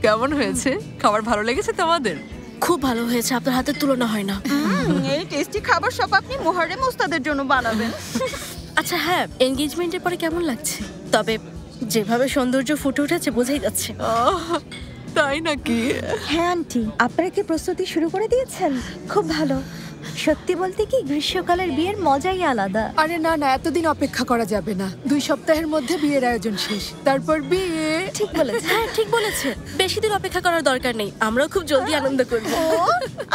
কেমন হয়েছে? খাবার ভালো লেগেছে তোমাদের? খুব ভালো হয়েছে, আপনার হাতের তুলনা হয় না। এই টেস্টি খাবার সব আপনি মুহররম উস্তাদের জন্য বানাবেন। আচ্ছা হ্যাঁ, এনগেজমেন্টের পরে কেমন লাগছে? তবে যেভাবে সৌন্দর্য ফুটে উঠেছে বোঝাই যাচ্ছে। তাই নাকি? হ্যাঁ আন্টি, আপনারা কি প্রস্তুতি শুরু করে দিয়েছেন? খুব ভালো। সত্যি বলতে কি গ্রীষ্মকালের বিয়ের মজাই আলাদা। আরে না না, এতদিন অপেক্ষা করা যাবে না। 2 সপ্তাহের মধ্যে বিয়ের আয়োজন শেষ, তারপর বিয়ে। ঠিক বলেছে। হ্যাঁ ঠিক বলেছে, বেশি দিন অপেক্ষা করার দরকার নেই, আমরাও খুব জলদি আনন্দ করব।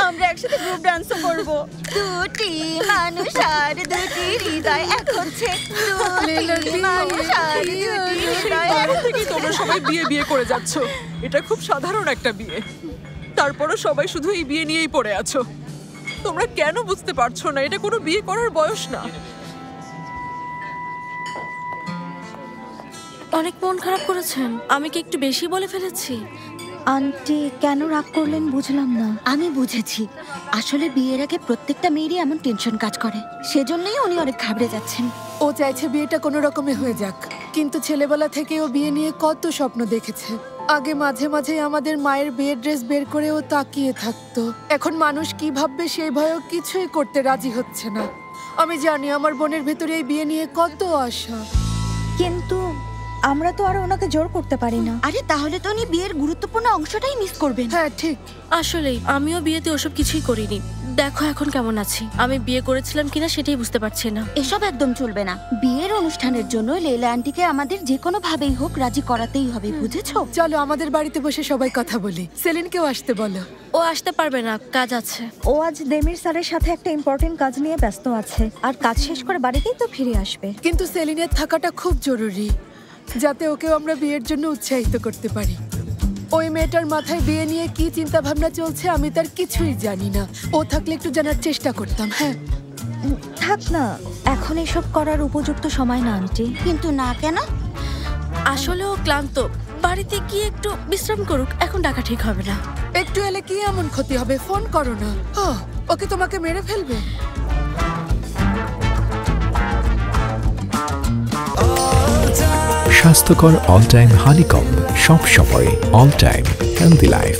আমরা একসাথে গ্রুপ ডান্সও করব। দুটি মানুষ আর দুটি হৃদয় এক হচ্ছে। দুটি মানুষ আর দুটি হৃদয় এক হচ্ছে। তোমরা সবাই বিয়ে বিয়ে করে যাচ্ছ। এটা খুব সাধারণ একটা বিয়ে, তারপরও সবাই শুধু এই বিয়ে নিয়েই পড়ে আছো। তোমরা কেন বুঝতে পারছো না? এটা কোনো বিয়ে করার বয়স না। অনেক মন খারাপ করেছেন, আমি কি একটু বেশি বলে ফেলেছি? আন্টি কেন রাগ করলেন বুঝলাম না। আমি বুঝেছি, আসলে বিয়ের আগে প্রত্যেকটা মেয়েরই এমন টেনশন কাজ করে, সেজন্যই উনি অনেক ঘাবড়ে যাচ্ছেন। ও চাইছে বিয়েটা কোনো রকমে হয়ে যাক, কিন্তু ছেলেবেলা থেকে ও বিয়ে নিয়ে কত স্বপ্ন দেখেছে। আগে মাঝে মাঝে আমাদের মায়ের বিয়ের ড্রেস বের করে ও তাকিয়ে থাকতো। এখন মানুষ কি ভাববে সেই ভয়ে কিছুই করতে রাজি হচ্ছে না। আমি জানি আমার বোনের ভেতরে এই বিয়ে নিয়ে কত আশা, কিন্তু আমরা তো আর ওনাকে জোর করতে পারি না। আরে তাহলে তো উনি বিয়ের গুরুত্বপূর্ণ অংশটাই মিস করবেন। হ্যাঁ ঠিক। আসলেই আমিও বিয়েতে ওসব কিছুই করিনি। দেখো এখন কেমন আছি, আমি বিয়ে করেছিলাম কিনা সেটাই বুঝতে পারছি না। এসব একদম চলবে না। বিয়ের অনুষ্ঠানের জন্য লেলা আন্টিকে আমাদের যে কোনো ভাবেই হোক রাজি করাতেই হবে, বুঝেছো? চলো আমাদের বাড়িতে বসে সবাই কথা বলি। সেলিনকেও আসতে বলো। ও আসতে পারবে না, কাজ আছে। ও আজ দেমির স্যারের সাথে একটা ইম্পর্টেন্ট কাজ নিয়ে ব্যস্ত আছে, আর কাজ শেষ করে বাড়িতেই তো ফিরে আসবে। কিন্তু সেলিনের থাকাটা খুব জরুরি, যাতে ওকেও আমরা বিয়ের জন্য উৎসাহিত করতে পারি। ওই মেয়েটার মাথায় বিয়ে নিয়ে কি চিন্তা ভাবনা চলছে আমি তার কিছুই জানি না। ও থাকলে একটু জানার চেষ্টা করতাম। হ্যাঁ থাক না, এখন এসব করার উপযুক্ত সময় না আন্টি। কিন্তু না কেন? আসলে ও ক্লান্ত, বাড়িতে গিয়ে একটু বিশ্রাম করুক, এখন ডাকা ঠিক হবে না। একটু এলে কি এমন ক্ষতি হবে? ফোন করো না। ওকে তোমাকে মেরে ফেলবে। স্বাস্থ্যকর অল টাইম হানিকম, সব সময় অল টাইম হেলদি লাইফ।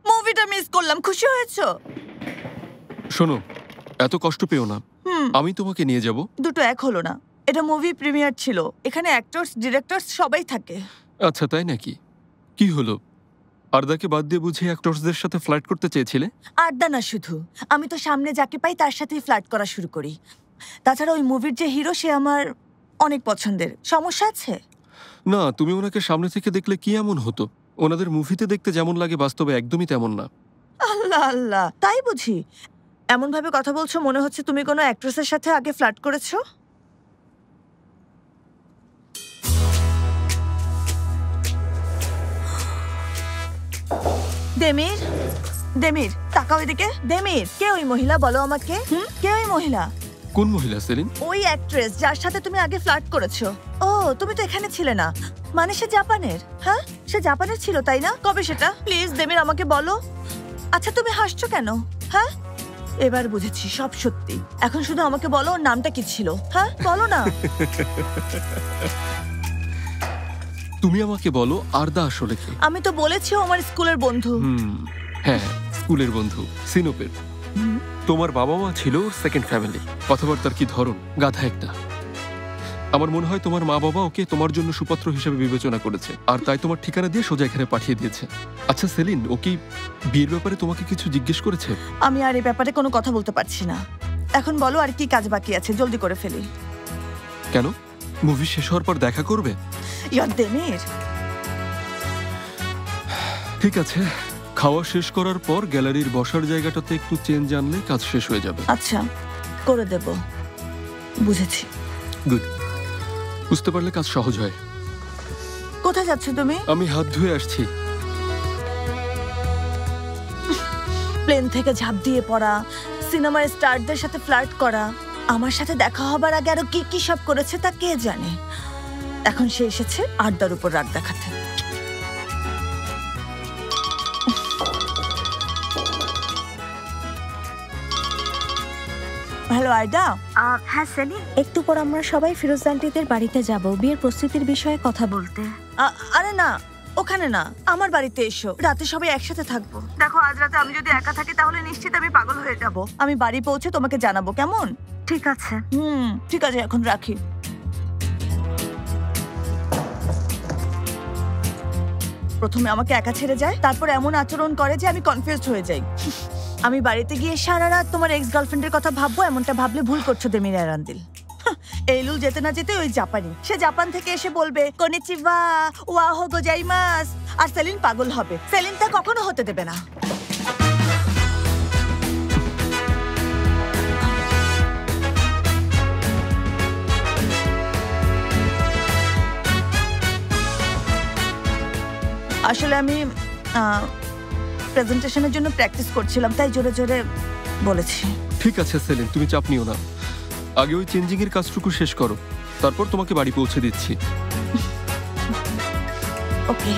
মুভিটা মিস করলাম, খুশি হয়েছো? শোনো, এত কষ্ট পেও না, আমি তোমাকে নিয়ে যাব। দুটো এক হলো না, এটা মুভি প্রিমিয়ার ছিল, এখানে অ্যাক্টরস ডিরেক্টরস সবাই থাকে। আচ্ছা তাই নাকি? কি হলো, আরদাকে বাদ দিয়ে বুঝি অ্যাক্টরসদের সাথে ফ্লার্ট করতে চেয়েছিলে? আড্ডা না শুধু, আমি তো সামনে যাকে পাই তার সাথেই ফ্লার্ট করা শুরু করি। তাছাড়া ওই মুভির যে হিরো সে আমার অনেক পছন্দের। সমস্যা আছে? না, তুমি ওনাকে সামনে থেকে দেখলে কি এমন হতো? ওনাদের মুভিতে দেখতে যেমন লাগে বাস্তবে একদমই তেমন না। আল্লাহ আল্লাহ, তাই বুঝি? এমন ভাবে কথা বলছো মনে হচ্ছে তুমি কোনো অ্যাক্ট্রেসের সাথে আগে ফ্লার্ট করেছো। দেমির, দেমির তাকাও এদিকে। দেমির, কে ওই মহিলা বলো আমাকে? কে ওই মহিলা? কোন মহিলা সেলিন? ওই অ্যাক্ট্রেস যার সাথে তুমি আগে ফ্লার্ট করেছো। ও, তুমি তো এখানে ছিলে না, মানে সে জাপানের? হ্যাঁ, সে জাপানের ছিল তাই না? কবে সেটা? প্লিজ দেমির আমাকে বলো। আচ্ছা তুমি হাসছো কেন? হ্যাঁ, এবার বুঝেছি সব সত্যি। এখন শুধু আমাকে বলো ওর নামটা কি ছিল। হ্যাঁ বলো না। তুমি আমাকে বলো আরদা আসলে কে? আমি তো বলেছি ও আমার স্কুলের বন্ধু। হ্যাঁ, স্কুলের বন্ধু, সিনোপের। তোমার বাবা মা ছিল ওর সেকেন্ড ফ্যামিলি। কথাবার্তার কি ধরন, গাধা একটা। আমার মনে হয় তোমার মা বাবা ওকে তোমার জন্য সুপাত্র হিসেবে বিবেচনা করেছে, আর তাই তোমার ঠিকানা দিয়ে সোজা এখানে পাঠিয়ে দিয়েছে। আচ্ছা সেলিন, ও কি বিয়ের ব্যাপারে তোমাকে কিছু জিজ্ঞেস করেছে? আমি আর এই ব্যাপারে কোনো কথা বলতে পারছি না। এখন বলো আর কি কাজ বাকি আছে, জলদি করে ফেলি। কেন, মুভি শেষ হওয়ার পর দেখা করবে? ইয়ার দেমির, ঠিক আছে, খাওয়া শেষ করার পর গ্যালারির বসার জায়গাটাতে একটু চেঞ্জ আনলে কাজ শেষ হয়ে যাবে। আচ্ছা করে দেব, বুঝেছি। গুড, বুঝতে পারলে কাজ সহজ হয়। কোথায় যাচ্ছ তুমি? আমি হাত ধুয়ে আসছি। প্লেন থেকে ঝাঁপ দিয়ে পড়া, সিনেমার স্টারদের সাথে ফ্লার্ট করা, আমার সাথে দেখা হবার আগে আরো কি কি সব করেছে তা কে জানে। এখন সে এসেছে আড্ডার উপর রাগ দেখাতে। হ্যালো আয়দা। হ্যাঁ সেলিন, একটু পর আমরা সবাই ফিরোজ আন্টিদের বাড়িতে যাব বিয়ের প্রস্তুতির বিষয়ে কথা বলতে। আরে না, ওখানে না, আমার বাড়িতে এসো, রাতে সবাই একসাথে থাকবো। দেখো আজ রাতে আমি যদি একা থাকি তাহলে নিশ্চিত আমি পাগল হয়ে যাব। আমি বাড়ি পৌঁছে তোমাকে জানাবো, কেমন? ঠিক আছে। ঠিক আছে, এখন রাখি। প্রথমে আমাকে একা ছেড়ে যায়, তারপর এমন আচরণ করে যে আমি কনফিউজড হয়ে যাই। আমি বাড়িতে গিয়ে সারা রাত তোমার এক্স গার্লফ্রেন্ডের কথা ভাববো, এমনটা ভাবলে ভুল করছো দেমিরা এরান্দিল। এইলুল যেতে না যেতে ওই জাপানি, সে জাপান থেকে এসে বলবে কনিচিওয়া, ওয়াহো গোজাইমাস, আর সেলিন পাগল হবে। সেলিন তা কখনো হতে দেবে না। আসলে আমি প্রেজেন্টেশনের জন্য প্র্যাকটিস করছিলাম, তাই জোরে জোরে বলেছি। ঠিক আছে সেলিন, তুমি চাপ নিও না। আগে ওই চেঞ্জিং এর কাজটুকু শেষ করো, তারপর তোমাকে বাড়ি পৌঁছে দিচ্ছি। ওকে।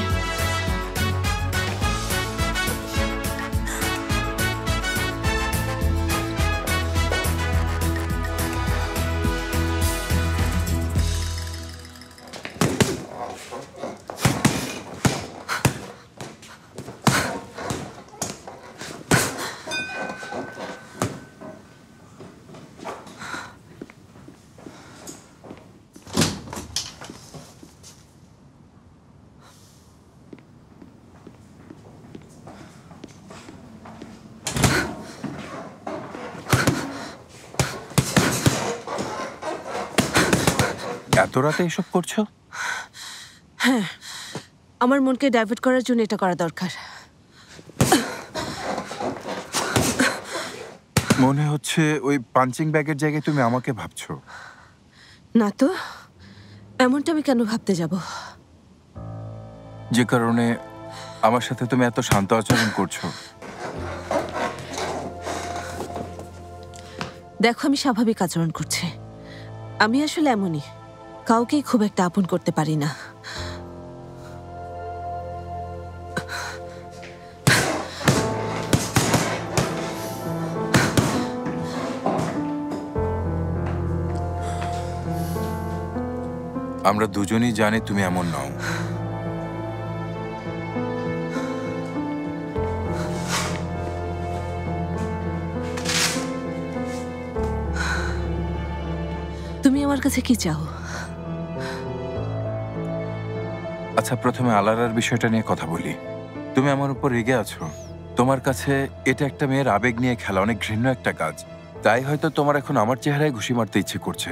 এত রাতে এসব করছো? হ্যাঁ, আমার মনকে ডাইভার্ট করার জন্য এটা করা দরকার। মনে হচ্ছে ওই পাঞ্চিং ব্যাগের জায়গায় তুমি আমাকে ভাবছো। না তো, এমনটা আমি কেন ভাবতে যাব? যে কারণে আমার সাথে তুমি এত শান্ত আচরণ করছো। দেখো, আমি স্বাভাবিক আচরণ করছি। আমি আসলে এমনই, কাউকেই খুব একটা আপন করতে পারি না। আমরা দুজনেই জানি তুমি এমন নও। তুমি আমার কাছে কি চাও? আচ্ছা, প্রথমে আলারার বিষয়টা নিয়ে কথা বলি। তুমি আমার উপর রেগে আছো। তোমার কাছে এটা একটা মেয়ের আবেগ নিয়ে খেলা অনেক ঘৃণ্য একটা কাজ। তাই হয়তো তোমার এখন আমার চেহারায় ঘুষি মারতে ইচ্ছে করছে।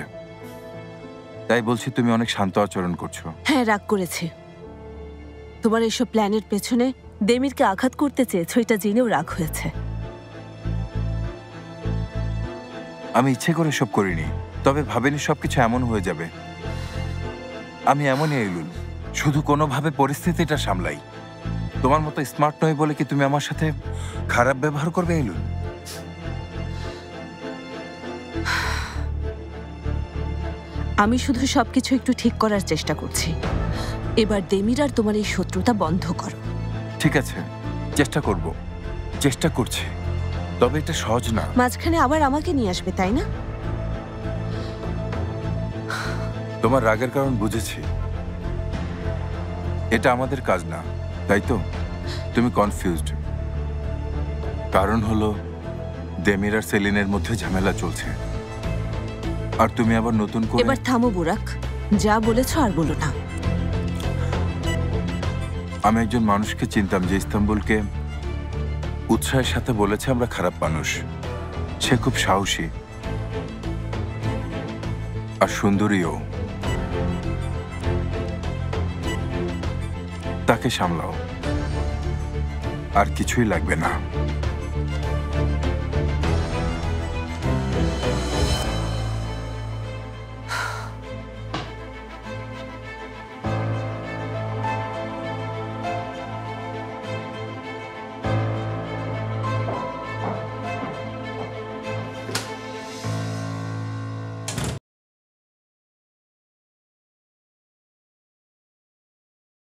তাই বলছি তুমি অনেক শান্ত আচরণ করছো। হ্যাঁ, রাগ করেছি। তোমার এইসব প্ল্যানের পেছনে দেমিরকে আঘাত করতে চেয়েছো, এটা জেনেও রাগ হয়েছে। আমি ইচ্ছে করে সব করিনি, তবে ভাবিনি সবকিছু এমন হয়ে যাবে। আমি এমনই এইলুল, শুধু কোনোভাবে পরিস্থিতিটা সামলাই। তোমার মতো স্মার্ট নয় বলে কি তুমি আমার সাথে খারাপ ব্যবহার করবে এইলুল? আমি শুধু সবকিছু একটু ঠিক করার চেষ্টা করছি। এবার দেমির আর তোমার এই শত্রুতা বন্ধ করো। ঠিক আছে, চেষ্টা করব, চেষ্টা করছি, তবে এটা সহজ না। মাঝখানে আবার আমাকে নিয়ে আসবে, তাই না? তোমার রাগের কারণ বুঝেছি। এটা আমাদের কাজ না, তাই তো? তুমি কনফিউজড। কারণ হলো দেমির আর সেলিনের মধ্যে ঝামেলা চলছে, আর তুমি আবার নতুন করে। এবার থামো বুরাক, যা বলেছো আর বলো না। আমি একজন মানুষকে চিনতাম যে ইস্তাম্বুলকে উৎসাহের সাথে বলেছে আমরা খারাপ মানুষ। সে খুব সাহসী আর সুন্দরীও। তাকে সামলাও, আর কিছুই লাগবে না।